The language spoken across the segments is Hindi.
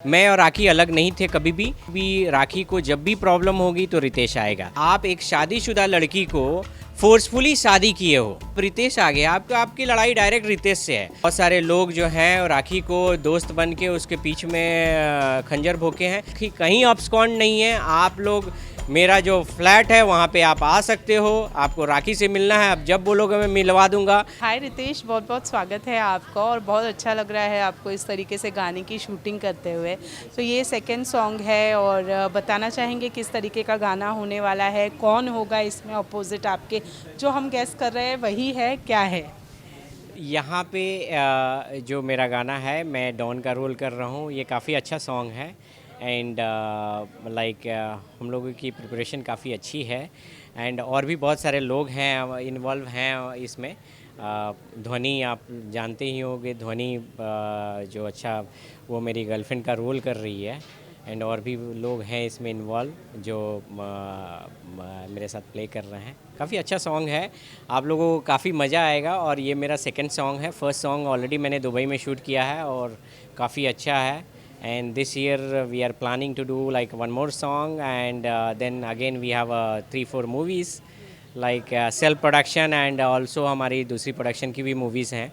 मैं और राखी अलग नहीं थे कभी भी राखी को जब भी प्रॉब्लम होगी तो रितेश आएगा। आप एक शादीशुदा लड़की को फोर्सफुली शादी किए हो, रितेश आ गया। आपकी लड़ाई डायरेक्ट रितेश से है। बहुत सारे लोग जो हैं राखी को दोस्त बन के उसके पीछे में खंजर भोंके हैं कि कहीं अब्सकॉन्ड नहीं है। आप लोग मेरा जो फ्लैट है वहाँ पे आप आ सकते हो, आपको राखी से मिलना है, आप जब बोलोगे मैं मिलवा दूंगा। हाय रितेश, बहुत बहुत स्वागत है आपका और बहुत अच्छा लग रहा है आपको इस तरीके से गाने की शूटिंग करते हुए। तो ये सेकंड सॉन्ग है और बताना चाहेंगे किस तरीके का गाना होने वाला है, कौन होगा इसमें अपोजिट आपके? जो हम गेस कर रहे हैं वही है, क्या है? यहाँ पे जो मेरा गाना है, मैं डॉन का रोल कर रहा हूँ। ये काफ़ी अच्छा सॉन्ग है एंड लाइक हम लोगों की प्रिपरेशन काफ़ी अच्छी है एंड और भी बहुत सारे लोग हैं इन्वॉल्व हैं इसमें। ध्वनि आप जानते ही होंगे, ध्वनि जो अच्छा वो मेरी गर्लफ्रेंड का रोल कर रही है एंड और भी लोग हैं इसमें इन्वॉल्व जो मेरे साथ प्ले कर रहे हैं। काफ़ी अच्छा सॉन्ग है, आप लोगों को काफ़ी मज़ा आएगा। और ये मेरा सेकंड सॉन्ग है। फर्स्ट सॉन्ग ऑलरेडी मैंने दुबई में शूट किया है और काफ़ी अच्छा है। And this year we are planning to do like one more song and then again we have 3-4 movies like self production and also हमारी दूसरी प्रोडक्शन की भी मूवीज़ हैं।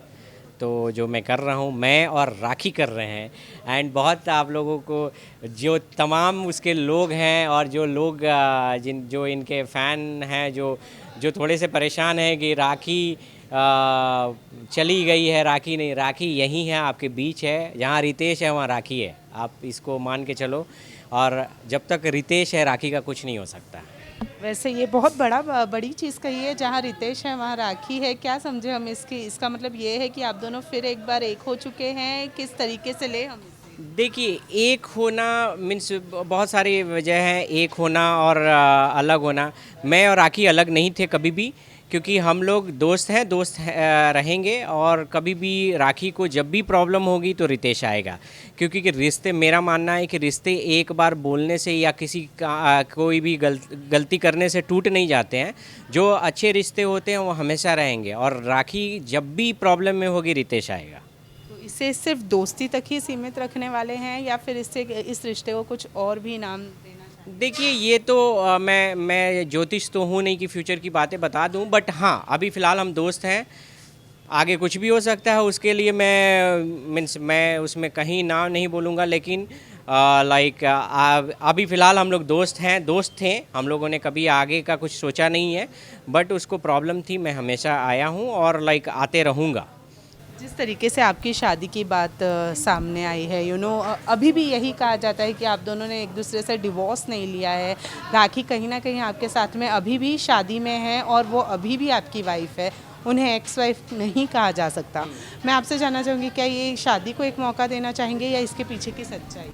तो जो मैं कर रहा हूँ, मैं और राखी कर रहे हैं एंड बहुत आप लोगों को जो तमाम उसके लोग हैं और जो लोग जो इनके फ़ैन हैं जो थोड़े से परेशान हैं कि राखी चली गई है। राखी नहीं, राखी यहीं है, आपके बीच है। जहाँ रितेश है वहाँ राखी है, आप इसको मान के चलो। और जब तक रितेश है राखी का कुछ नहीं हो सकता। वैसे ये बहुत बड़ी चीज़ कही है, जहाँ रितेश है वहाँ राखी है। क्या समझे हम इसका मतलब ये है कि आप दोनों फिर एक बार एक हो चुके हैं? किस तरीके से ले हम इसे? देखिए, एक होना मीन्स बहुत सारी वजह हैं। एक होना और अलग होना। मैं और राखी अलग नहीं थे कभी भी, क्योंकि हम लोग दोस्त हैं, रहेंगे। और कभी भी राखी को जब भी प्रॉब्लम होगी तो रितेश आएगा, क्योंकि कि रिश्ते, मेरा मानना है कि रिश्ते एक बार बोलने से या किसी का कोई भी गलती करने से टूट नहीं जाते हैं। जो अच्छे रिश्ते होते हैं वो हमेशा रहेंगे और राखी जब भी प्रॉब्लम में होगी रितेश आएगा। तो इसे सिर्फ दोस्ती तक ही सीमित रखने वाले हैं या फिर इससे इस रिश्ते को कुछ और भी नाम देना चाहेंगे? देखिए, ये तो मैं ज्योतिष तो हूँ नहीं कि फ्यूचर की बातें बता दूँ, बट हाँ, अभी फ़िलहाल हम दोस्त हैं। आगे कुछ भी हो सकता है, उसके लिए मैं उसमें कहीं नाम नहीं बोलूँगा, लेकिन लाइक अभी फ़िलहाल हम लोग दोस्त थे। हम लोगों ने कभी आगे का कुछ सोचा नहीं है, बट उसको प्रॉब्लम थी। मैं हमेशा आया हूँ और लाइक आते रहूँगा। जिस तरीके से आपकी शादी की बात सामने आई है, अभी भी यही कहा जाता है कि आप दोनों ने एक दूसरे से डिवोर्स नहीं लिया है। राखी कहीं ना कहीं आपके साथ में अभी भी शादी में है और वो अभी भी आपकी वाइफ है, उन्हें एक्स वाइफ नहीं कहा जा सकता। मैं आपसे जानना चाहूँगी, क्या ये शादी को एक मौका देना चाहेंगे या इसके पीछे की सच्चाई?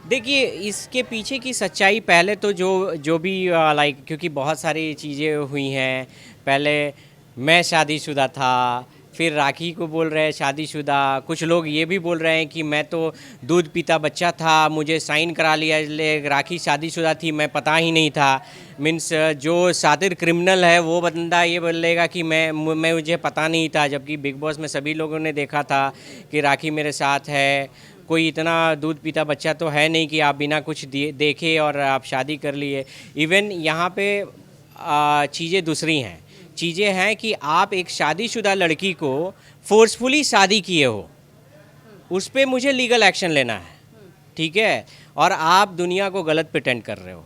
देखिए, इसके पीछे की सच्चाई पहले तो जो भी लाइक, क्योंकि बहुत सारी चीज़ें हुई हैं। पहले मैं शादीशुदा था, फिर राखी को बोल रहे हैं शादीशुदा। कुछ लोग ये भी बोल रहे हैं कि मैं तो दूध पीता बच्चा था, मुझे साइन करा लिया, इसलिए राखी शादीशुदा थी, मैं पता ही नहीं था। मीन्स जो शातिर क्रिमिनल है वो बंदा ये बोलेगा कि मैं मुझे पता नहीं था, जबकि बिग बॉस में सभी लोगों ने देखा था कि राखी मेरे साथ है। कोई इतना दूध पीता बच्चा तो है नहीं कि आप बिना कुछ देखे और आप शादी कर लिए। इवन यहाँ पे चीज़ें दूसरी हैं। चीज़ें हैं कि आप एक शादीशुदा लड़की को फोर्सफुली शादी किए हो, उस पर मुझे लीगल एक्शन लेना है, ठीक है? और आप दुनिया को गलत प्रिटेंड कर रहे हो।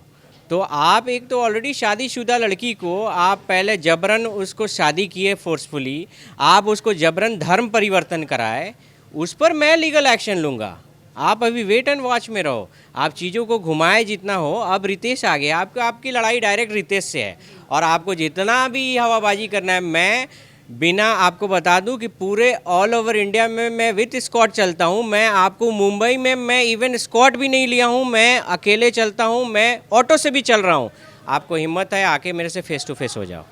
तो आप एक तो ऑलरेडी शादीशुदा लड़की को आप पहले जबरन उसको शादी किए फोर्सफुली, आप उसको जबरन धर्म परिवर्तन कराए, उस पर मैं लीगल एक्शन लूँगा। आप अभी वेट एंड वॉच में रहो। आप चीज़ों को घुमाए जितना हो। अब रितेश आ गया, आपकी लड़ाई डायरेक्ट रितेश से है और आपको जितना भी हवाबाजी करना है, मैं बिना आपको बता दूं कि पूरे ऑल ओवर इंडिया में मैं विथ स्क्वाड चलता हूं। मैं आपको मुंबई में मैं इवन स्क्वाड भी नहीं लिया हूं, मैं अकेले चलता हूं, मैं ऑटो से भी चल रहा हूं। आपको हिम्मत है, आके मेरे से फेस टू फेस हो जाओ।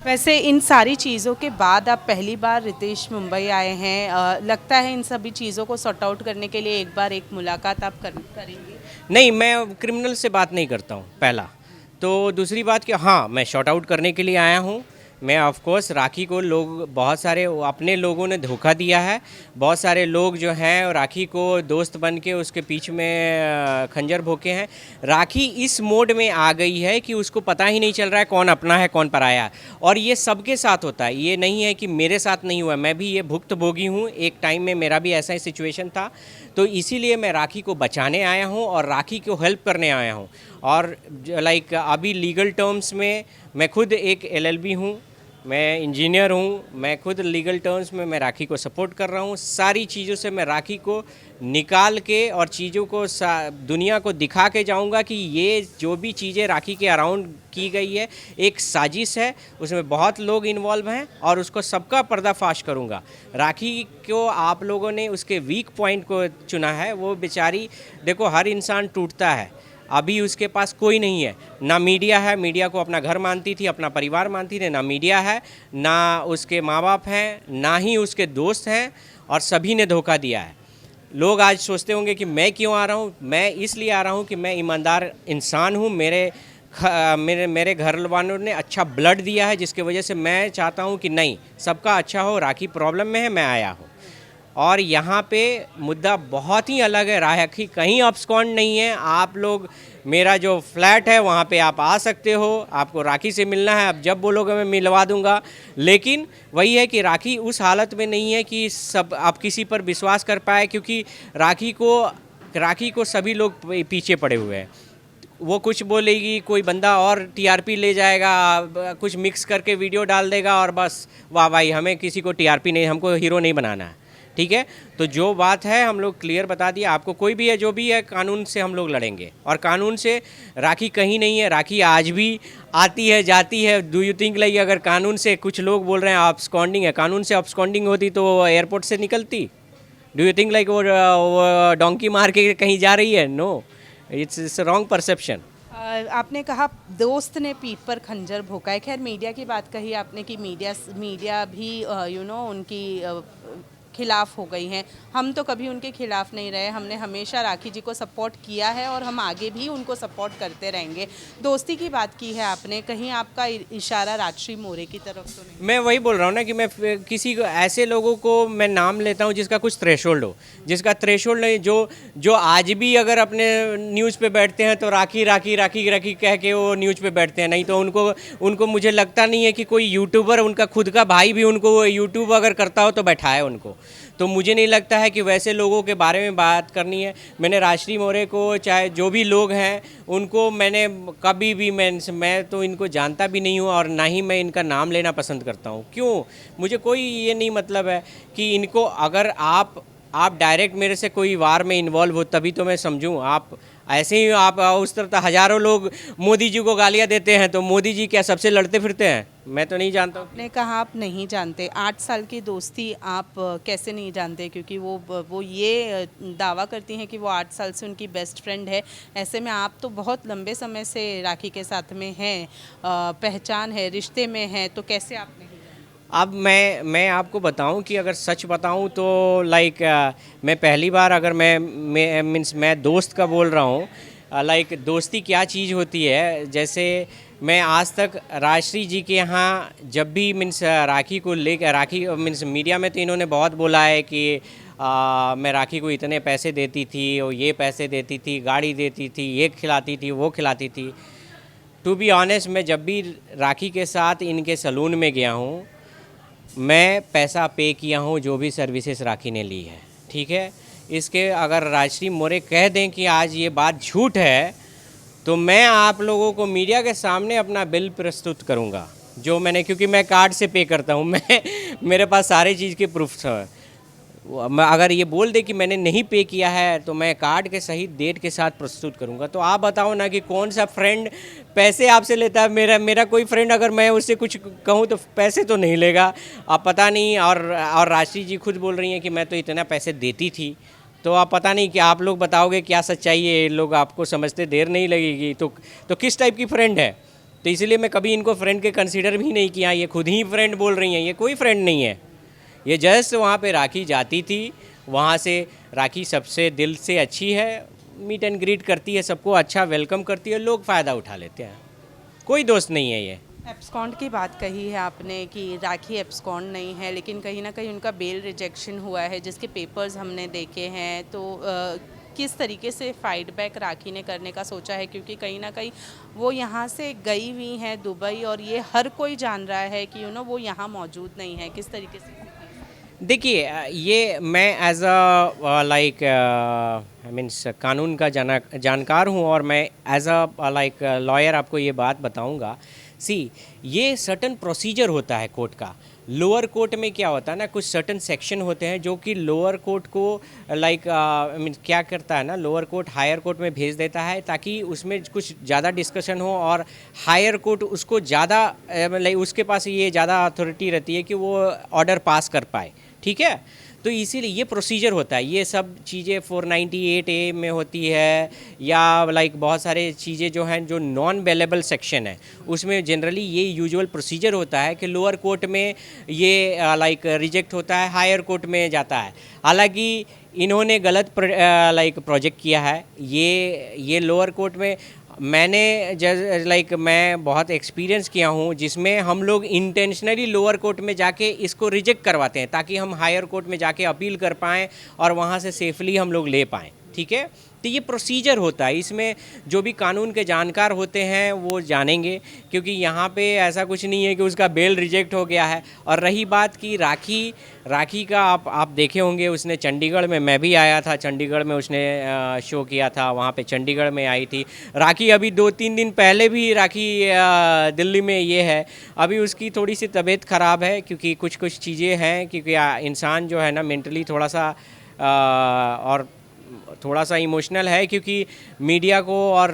वैसे इन सारी चीज़ों के बाद आप पहली बार रितेश मुंबई आए हैं, लगता है इन सभी चीज़ों को सॉर्ट आउट करने के लिए एक बार एक मुलाकात आप करेंगे? नहीं, मैं क्रिमिनल से बात नहीं करता हूँ, पहला। तो दूसरी बात कि हाँ, मैं शॉर्ट आउट करने के लिए आया हूँ। मैं ऑफ कोर्स राखी को लोग बहुत सारे अपने लोगों ने धोखा दिया है। बहुत सारे लोग जो हैं राखी को दोस्त बन के उसके पीछे में खंजर भोंके हैं। राखी इस मोड में आ गई है कि उसको पता ही नहीं चल रहा है कौन अपना है कौन पराया है। और ये सबके साथ होता है, ये नहीं है कि मेरे साथ नहीं हुआ, मैं भी ये भुक्तभोगी हूँ। एक टाइम में मेरा भी ऐसा ही सिचुएशन था, तो इसीलिए मैं राखी को बचाने आया हूँ और राखी को हेल्प करने आया हूँ। और लाइक अभी लीगल टर्म्स में मैं खुद एक एलएलबी हूँ, मैं इंजीनियर हूँ, मैं खुद लीगल टर्म्स में मैं राखी को सपोर्ट कर रहा हूँ। सारी चीज़ों से मैं राखी को निकाल के और चीज़ों को दुनिया को दिखा के जाऊँगा कि ये जो भी चीज़ें राखी के अराउंड की गई है एक साजिश है, उसमें बहुत लोग इन्वॉल्व हैं और उसको सबका पर्दाफाश करूँगा। राखी को आप लोगों ने उसके वीक पॉइंट को चुना है। वो बेचारी, देखो हर इंसान टूटता है, अभी उसके पास कोई नहीं है, ना मीडिया है, मीडिया को अपना घर मानती थी, अपना परिवार मानती थी, ना मीडिया है, ना उसके माँ बाप हैं, ना ही उसके दोस्त हैं, और सभी ने धोखा दिया है। लोग आज सोचते होंगे कि मैं क्यों आ रहा हूँ, मैं इसलिए आ रहा हूँ कि मैं ईमानदार इंसान हूँ, मेरे घर वालों ने अच्छा ब्लड दिया है, जिसकी वजह से मैं चाहता हूँ कि नहीं, सबका अच्छा हो। राखी प्रॉब्लम में है, मैं आया हूँ। और यहाँ पे मुद्दा बहुत ही अलग है, राखी कहीं अब्सकॉन्ड नहीं है। आप लोग, मेरा जो फ्लैट है वहाँ पे आप आ सकते हो, आपको राखी से मिलना है, आप जब बोलोगे मैं मिलवा दूंगा। लेकिन वही है कि राखी उस हालत में नहीं है कि सब आप किसी पर विश्वास कर पाए, क्योंकि राखी को सभी लोग पीछे पड़े हुए हैं। वो कुछ बोलेगी, कोई बंदा और टीआरपी ले जाएगा, कुछ मिक्स करके वीडियो डाल देगा और बस वाह भाई, हमें किसी को टीआरपी नहीं, हमको हीरो नहीं बनाना है। ठीक है, तो जो बात है हम लोग क्लियर बता दिया आपको। कोई भी है, जो भी है, कानून से हम लोग लड़ेंगे और कानून से राखी कहीं नहीं है। राखी आज भी आती है जाती है। डू यू थिंक लाइक अगर कानून से, कुछ लोग बोल रहे हैं अब्सकॉन्डिंग है, कानून से अब्सकॉन्डिंग होती तो एयरपोर्ट से निकलती? डू यू थिंक लाइक वो डोंकी मार के कहीं जा रही है? No, it's wrong perception. आपने कहा दोस्त ने पीठ पर खंजर भोंका है। खैर, मीडिया की बात कही आपने कि मीडिया भी उनकी खिलाफ हो गई हैं। हम तो कभी उनके खिलाफ नहीं रहे, हमने हमेशा राखी जी को सपोर्ट किया है और हम आगे भी उनको सपोर्ट करते रहेंगे। दोस्ती की बात की है आपने, कहीं आपका इशारा राजश्री मोरे की तरफ तो नहीं? मैं वही बोल रहा हूँ ना कि मैं किसी को, ऐसे लोगों को मैं नाम लेता हूँ जिसका कुछ थ्रेशोल्ड हो, जिसका थ्रेशोल्ड नहीं, जो आज भी अगर अपने न्यूज़ पे बैठते हैं तो राखी राखी राखी राखी कह के वो न्यूज़ पे बैठते हैं। नहीं तो उनको मुझे लगता नहीं है कि कोई यूट्यूबर, उनका खुद का भाई भी उनको यूट्यूब अगर करता हो तो बैठाए उनको। तो मुझे नहीं लगता है कि वैसे लोगों के बारे में बात करनी है। मैंने राजश्री मोरे को, चाहे जो भी लोग हैं, उनको मैंने कभी भी, मैं तो इनको जानता भी नहीं हूँ और ना ही मैं इनका नाम लेना पसंद करता हूँ। क्यों? मुझे कोई ये नहीं मतलब है कि इनको, अगर आप डायरेक्ट मेरे से कोई वार में इन्वॉल्व हो तभी तो मैं समझूँ। आप ऐसे ही आप उस तरह तो हज़ारों लोग मोदी जी को गालियाँ देते हैं, तो मोदी जी क्या सबसे लड़ते फिरते हैं? मैं तो नहीं जानता हूँ। आपने कहा आप नहीं जानते, 8 साल की दोस्ती आप कैसे नहीं जानते? क्योंकि वो ये दावा करती हैं कि वो 8 साल से उनकी बेस्ट फ्रेंड है। ऐसे में आप तो बहुत लंबे समय से राखी के साथ में हैं, पहचान है, रिश्ते में हैं, तो कैसे आप नहीं? अब मैं आपको बताऊं कि अगर सच बताऊं तो लाइक मैं पहली बार, अगर मैं दोस्त का बोल रहा हूं, लाइक दोस्ती क्या चीज़ होती है। जैसे मैं आज तक राजश्री जी के यहाँ जब भी राखी को लेकर, राखी मीडिया में तो इन्होंने बहुत बोला है कि मैं राखी को इतने पैसे देती थी और ये पैसे देती थी, गाड़ी देती थी, ये खिलाती थी, वो खिलाती थी। टू बी ऑनेस्ट, मैं जब भी राखी के साथ इनके सलून में गया हूँ, मैं पैसा पे किया हूँ जो भी सर्विसेज राखी ने ली है। ठीक है, इसके अगर राजश्री मोरे कह दें कि आज ये बात झूठ है, तो मैं आप लोगों को मीडिया के सामने अपना बिल प्रस्तुत करूँगा जो मैंने, क्योंकि मैं कार्ड से पे करता हूँ, मेरे पास सारे चीज़ के प्रूफ्स हैं। मैं अगर ये बोल दे कि मैंने नहीं पे किया है तो मैं कार्ड के सही डेट के साथ प्रस्तुत करूंगा। तो आप बताओ ना कि कौन सा फ्रेंड पैसे आपसे लेता है? मेरा कोई फ्रेंड अगर मैं उससे कुछ कहूँ तो पैसे तो नहीं लेगा। आप पता नहीं, और राशि जी खुद बोल रही हैं कि मैं तो इतना पैसे देती थी। तो आप पता नहीं कि आप लोग बताओगे क्या सच्चाई है, लोग आपको समझते देर नहीं लगेगी। तो किस टाइप की फ्रेंड है? तो इसलिए मैं कभी इनको फ्रेंड के कंसीडर भी नहीं किया। ये खुद ही फ्रेंड बोल रही हैं, ये कोई फ्रेंड नहीं है। ये जस्ट वहाँ पे राखी जाती थी, वहाँ से राखी सबसे दिल से अच्छी है, मीट एंड ग्रीट करती है, सबको अच्छा वेलकम करती है, लोग फ़ायदा उठा लेते हैं। कोई दोस्त नहीं है ये। एब्सकॉन्ड की बात कही है आपने कि राखी एब्सकॉन्ड नहीं है, लेकिन कहीं ना कहीं उनका बेल रिजेक्शन हुआ है जिसके पेपर्स हमने देखे हैं। तो किस तरीके से फाइट बैक राखी ने करने का सोचा है, क्योंकि कहीं ना कहीं वो यहाँ से गई हुई हैं दुबई और ये हर कोई जान रहा है कि वो यहाँ मौजूद नहीं है। किस तरीके से? देखिए ये मैं as a like I means कानून का जानकार हूँ, और मैं एज अ लाइक लॉयर आपको ये बात बताऊँगा। सी, ये सर्टन प्रोसीजर होता है कोर्ट का। लोअर कोर्ट में क्या होता है ना, कुछ सर्टन सेक्शन होते हैं जो कि लोअर कोर्ट को लाइक आई मीन क्या करता है ना, लोअर कोर्ट हायर कोर्ट में भेज देता है ताकि उसमें कुछ ज़्यादा डिस्कशन हो, और हायर कोर्ट उसको ज़्यादा लाइक उसके पास ये ज़्यादा अथॉरिटी रहती है कि वो ऑर्डर पास कर पाए। ठीक है, तो इसीलिए ये प्रोसीजर होता है। ये सब चीज़ें 498A में होती है, या लाइक बहुत सारे चीज़ें जो हैं जो नॉन बेलेबल सेक्शन है उसमें जनरली ये यूजुअल प्रोसीजर होता है कि लोअर कोर्ट में ये लाइक रिजेक्ट होता है, हायर कोर्ट में जाता है। हालांकि इन्होंने गलत लाइक प्रोजेक्ट किया है। ये लोअर कोर्ट में मैंने लाइक मैं बहुत एक्सपीरियंस किया हूँ जिसमें हम लोग इंटेंशनली लोअर कोर्ट में जाके इसको रिजेक्ट करवाते हैं ताकि हम हायर कोर्ट में जाके अपील कर पाएँ और वहाँ से सेफली हम लोग ले पाएँ। ठीक है, तो ये प्रोसीजर होता है। इसमें जो भी कानून के जानकार होते हैं वो जानेंगे, क्योंकि यहाँ पे ऐसा कुछ नहीं है कि उसका बेल रिजेक्ट हो गया है। और रही बात की राखी का, आप देखे होंगे उसने चंडीगढ़ में, मैं भी आया था चंडीगढ़ में, उसने शो किया था वहाँ पे, चंडीगढ़ में आई थी राखी। अभी 2-3 दिन पहले भी राखी दिल्ली में ये है। अभी उसकी थोड़ी सी तबीयत ख़राब है क्योंकि कुछ चीज़ें हैं, क्योंकि इंसान जो है ना मेंटली थोड़ा सा और थोड़ा सा इमोशनल है, क्योंकि मीडिया को और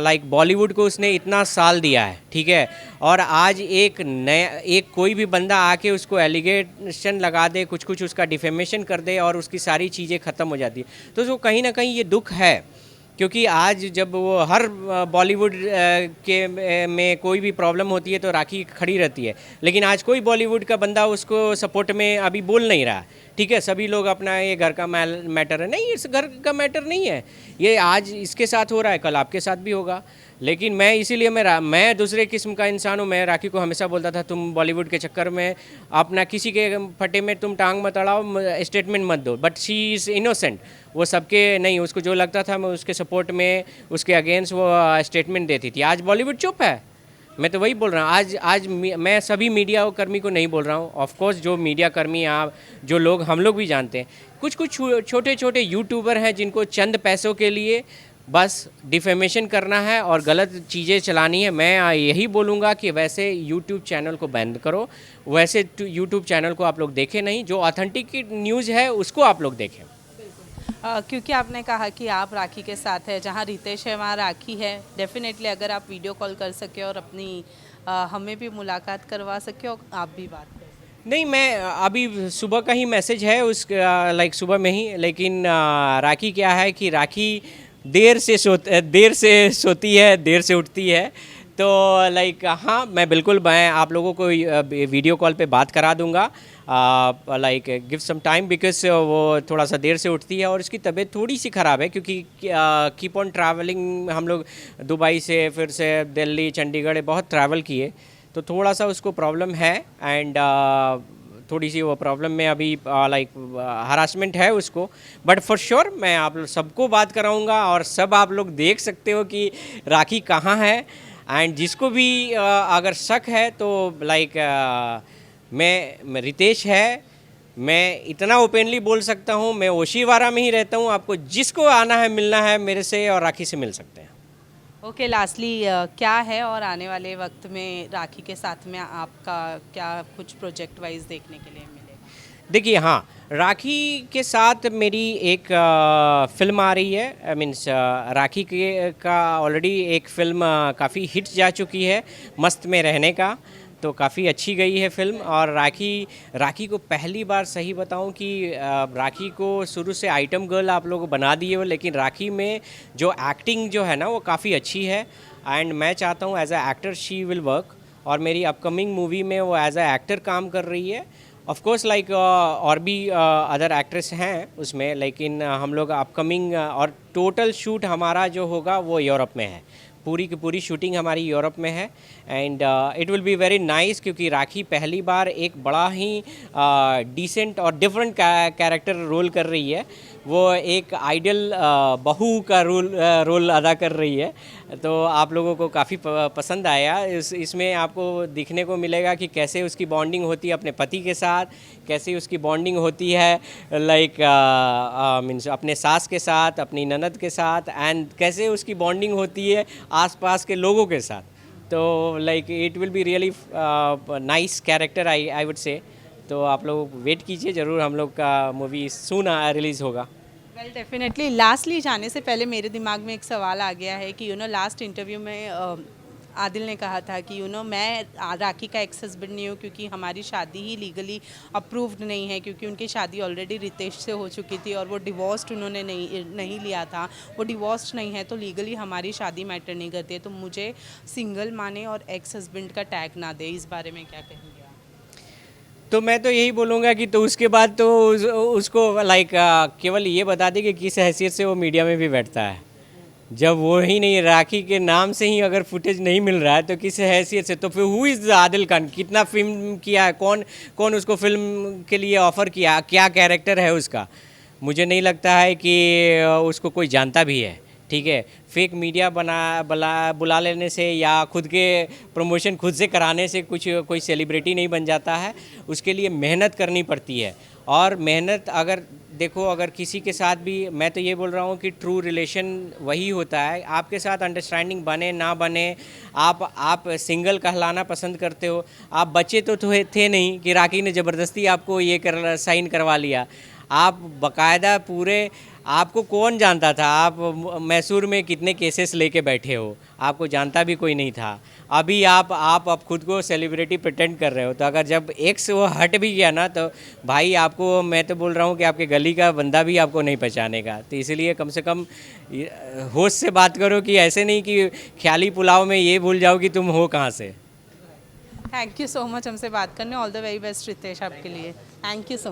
लाइक बॉलीवुड को उसने इतना साल दिया है। ठीक है, और आज एक कोई भी बंदा आके उसको एलिगेशन लगा दे, कुछ उसका डिफेमेशन कर दे और उसकी सारी चीज़ें ख़त्म हो जाती है। तो कहीं ना कहीं ये दुख है, क्योंकि आज जब वो हर बॉलीवुड के में कोई भी प्रॉब्लम होती है तो राखी खड़ी रहती है, लेकिन आज कोई बॉलीवुड का बंदा उसको सपोर्ट में अभी बोल नहीं रहा। ठीक है, सभी लोग अपना ये घर का मैटर है, नहीं, इस घर का मैटर नहीं है, ये आज इसके साथ हो रहा है, कल आपके साथ भी होगा। लेकिन मैं इसीलिए मैं दूसरे किस्म का इंसान हूँ। मैं राखी को हमेशा बोलता था तुम बॉलीवुड के चक्कर में अपना किसी के फटे में तुम टांग मत अड़ाओ, स्टेटमेंट मत दो। बट शी इज़ इनोसेंट, वो सबके नहीं, उसको जो लगता था मैं उसके सपोर्ट में, उसके अगेंस्ट वो स्टेटमेंट देती थी। आज बॉलीवुड चुप है। मैं तो वही बोल रहा हूँ, आज मैं सभी मीडिया कर्मी को नहीं बोल रहा हूँ। ऑफ कोर्स जो मीडिया कर्मी आप जो लोग हम लोग भी जानते हैं, कुछ छोटे छोटे यूट्यूबर हैं जिनको चंद पैसों के लिए बस डिफेमेशन करना है और गलत चीज़ें चलानी है। मैं यही बोलूँगा कि वैसे यूट्यूब चैनल को बंद करो, वैसे यूट्यूब चैनल को आप लोग देखें नहीं, जो ऑथेंटिक न्यूज़ है उसको आप लोग देखें। क्योंकि आपने कहा कि आप राखी के साथ है, जहाँ रितेश है वहाँ राखी है। डेफिनेटली अगर आप वीडियो कॉल कर सके और अपनी हमें भी मुलाकात करवा सके और आप भी बात कर सकें। नहीं, मैं अभी सुबह का ही मैसेज है उस लाइक सुबह में ही, लेकिन राखी क्या है कि राखी देर से सोती है, देर से उठती है। तो लाइक हाँ, मैं आप लोगों को वीडियो कॉल पे बात करा दूंगा। Like give some time, because वो थोड़ा सा देर से उठती है और उसकी तबीयत थोड़ी सी ख़राब है, क्योंकि कीप ऑन ट्रैवलिंग। हम लोग दुबई से फिर से दिल्ली, चंडीगढ़ बहुत ट्रैवल किए, तो थोड़ा सा उसको प्रॉब्लम है। एंड थोड़ी सी वो प्रॉब्लम में अभी लाइक हरासमेंट है उसको। बट फॉर श्योर मैं आप सबको बात कराऊंगा और सब आप लोग देख सकते हो कि राखी कहाँ है। एंड जिसको भी अगर शक है तो लाइक मैं रितेश है, मैं इतना ओपनली बोल सकता हूँ, मैं ओशीवारा में ही रहता हूँ। आपको जिसको आना है, मिलना है, मेरे से और राखी से मिल सकते हैं। ओके, लास्टली क्या है और आने वाले वक्त में राखी के साथ में आपका क्या कुछ प्रोजेक्ट वाइज देखने के लिए मिलेगा? देखिए हाँ, राखी के साथ मेरी एक फ़िल्म आ रही है। आई मीन्स राखी का ऑलरेडी एक फ़िल्म काफ़ी हिट जा चुकी है, मस्त में रहने का, तो काफ़ी अच्छी गई है फ़िल्म। और राखी को पहली बार सही बताऊं कि राखी को शुरू से आइटम गर्ल आप लोग बना दिए हो, लेकिन राखी में जो एक्टिंग जो है ना वो काफ़ी अच्छी है। एंड मैं चाहता हूं as a actor she will work, और मेरी अपकमिंग मूवी में वो एज अ एक्टर काम कर रही है। ऑफ कोर्स लाइक और भी अदर एक्ट्रेस हैं उसमें, लेकिन हम लोग अपकमिंग और टोटल शूट हमारा जो होगा वो यूरोप में है। पूरी की पूरी शूटिंग हमारी यूरोप में है and it will be very nice, क्योंकि राखी पहली बार एक बड़ा ही डिसेंट और डिफरेंट कैरेक्टर रोल कर रही है। वो एक आइडियल बहू का रोल अदा कर रही है, तो आप लोगों को काफ़ी पसंद आया। इसमें आपको दिखने को मिलेगा कि कैसे उसकी बॉन्डिंग होती है अपने पति के साथ, कैसे उसकी बॉन्डिंग होती है लाइक मीन्स अपने सास के साथ, अपनी ननद के साथ, एंड कैसे उसकी बॉन्डिंग होती है आसपास के लोगों के साथ। तो like it will be really nice character I would say. तो आप लोग वेट कीजिए, ज़रूर हम लोग का मूवी सून रिलीज़ होगा। वेल डेफिनेटली लास्टली जाने से पहले मेरे दिमाग में एक सवाल आ गया है कि लास्ट इंटरव्यू में आदिल ने कहा था कि मैं राखी का एक्स हस्बैंड नहीं हूँ, क्योंकि हमारी शादी ही लीगली अप्रूव्ड नहीं है, क्योंकि उनकी शादी ऑलरेडी रितेश से हो चुकी थी और वो डिवोर्स्ड उन्होंने नहीं लिया था। वो डिवोर्स्ड नहीं है तो लीगली हमारी शादी मैटर नहीं करती है। तो मुझे सिंगल माने और एक्स हस्बैंड का टैग ना दे, इस बारे में क्या कहेंगे? तो मैं तो यही बोलूँगा कि तो उसके बाद तो उसको लाइक केवल ये बता दें कि किस हैसियत से वो मीडिया में भी बैठता है। जब वो ही नहीं, राखी के नाम से ही अगर फुटेज नहीं मिल रहा है तो किस हैसियत से? तो फिर हु इज़ आदिल खान? कितना फिल्म किया है, कौन कौन उसको फिल्म के लिए ऑफ़र किया, क्या कैरेक्टर है उसका? मुझे नहीं लगता है कि उसको कोई जानता भी है। ठीक है, फेक मीडिया बुला लेने से या खुद के प्रमोशन खुद से कराने से कोई सेलिब्रिटी नहीं बन जाता है। उसके लिए मेहनत करनी पड़ती है, और मेहनत अगर देखो, अगर किसी के साथ भी, मैं तो ये बोल रहा हूँ कि ट्रू रिलेशन वही होता है, आपके साथ अंडरस्टैंडिंग बने ना बने, आप सिंगल कहलाना पसंद करते हो। आप बच्चे तो थे नहीं कि राखी ने ज़बरदस्ती आपको ये साइन करवा लिया। आप बाकायदा पूरे, आपको कौन जानता था? आप मैसूर में कितने केसेस लेके बैठे हो, आपको जानता भी कोई नहीं था। अभी आप अब खुद को सेलिब्रिटी प्रिटेंड कर रहे हो। तो अगर जब एक्स वो हट भी गया ना, तो भाई आपको, मैं तो बोल रहा हूँ कि आपके गली का बंदा भी आपको नहीं पहचानेगा। तो इसलिए कम से कम होश से बात करो, कि ऐसे नहीं कि ख्याली पुलाव में ये भूल जाओ कि तुम हो कहाँ से। थैंक यू सो मच हमसे बात करने। All the very best Ritesh आपके लिए। Thank you so much.